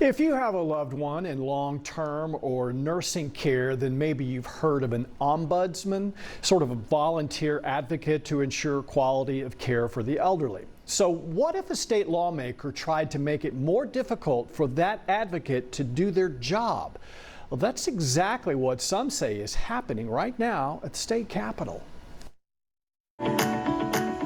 If you have a loved one in long-term or nursing care, then maybe you've heard of an ombudsman, sort of a volunteer advocate to ensure quality of care for the elderly. So what if a state lawmaker tried to make it more difficult for that advocate to do their job? Well, that's exactly what some say is happening right now at the state capitol.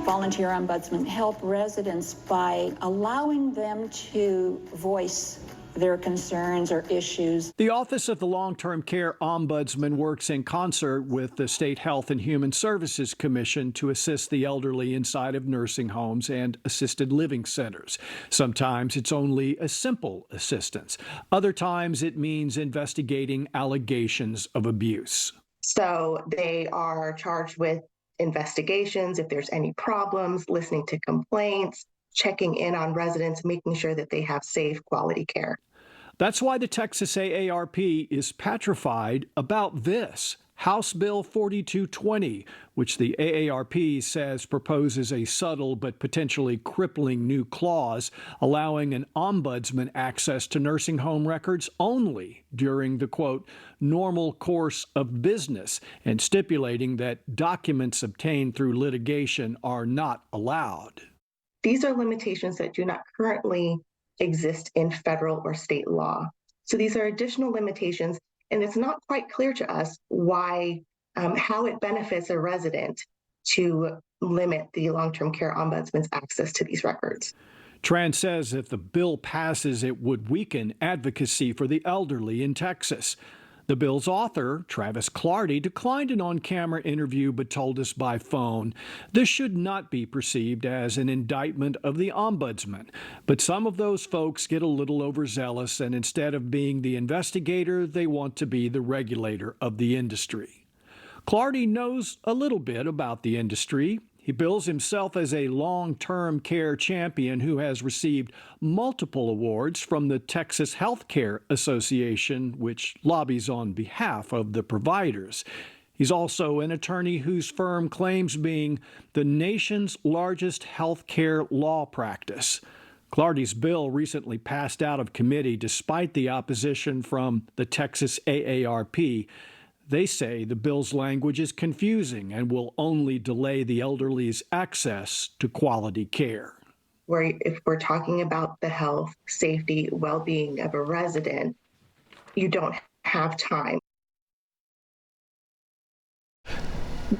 Volunteer ombudsmen help residents by allowing them to voice their concerns or issues. The Office of the Long-Term Care Ombudsman works in concert with the State Health and Human Services Commission to assist the elderly inside of nursing homes and assisted living centers. Sometimes it's only a simple assistance. Other times it means investigating allegations of abuse. So they are charged with investigations, if there's any problems, listening to complaints, checking in on residents, making sure that they have safe, quality care. That's why the Texas AARP is petrified about this. House Bill 4220, which the AARP says proposes a subtle but potentially crippling new clause allowing an ombudsman access to nursing home records only during the, quote, normal course of business, and stipulating that documents obtained through litigation are not allowed. These are limitations that do not currently exist in federal or state law. So these are additional limitations, and it's not quite clear to us why, how it benefits a resident to limit the long-term care ombudsman's access to these records. Tran says if the bill passes, it would weaken advocacy for the elderly in Texas. The bill's author, Travis Clardy, declined an on-camera interview but told us by phone this should not be perceived as an indictment of the ombudsman. But some of those folks get a little overzealous, and instead of being the investigator, they want to be the regulator of the industry. Clardy knows a little bit about the industry. He bills himself as a long-term care champion who has received multiple awards from the Texas Healthcare Association, which lobbies on behalf of the providers. He's also an attorney whose firm claims being the nation's largest healthcare law practice. Clardy's bill recently passed out of committee despite the opposition from the Texas AARP. They say the bill's language is confusing and will only delay the elderly's access to quality care. If we're talking about the health, safety, well-being of a resident, you don't have time.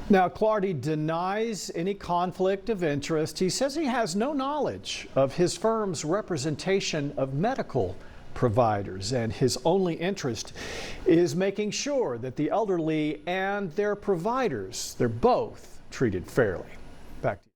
Now, Clardy denies any conflict of interest. He says he has no knowledge of his firm's representation of medical providers, and his only interest is making sure that the elderly and their providers, they're both treated fairly. Back to you.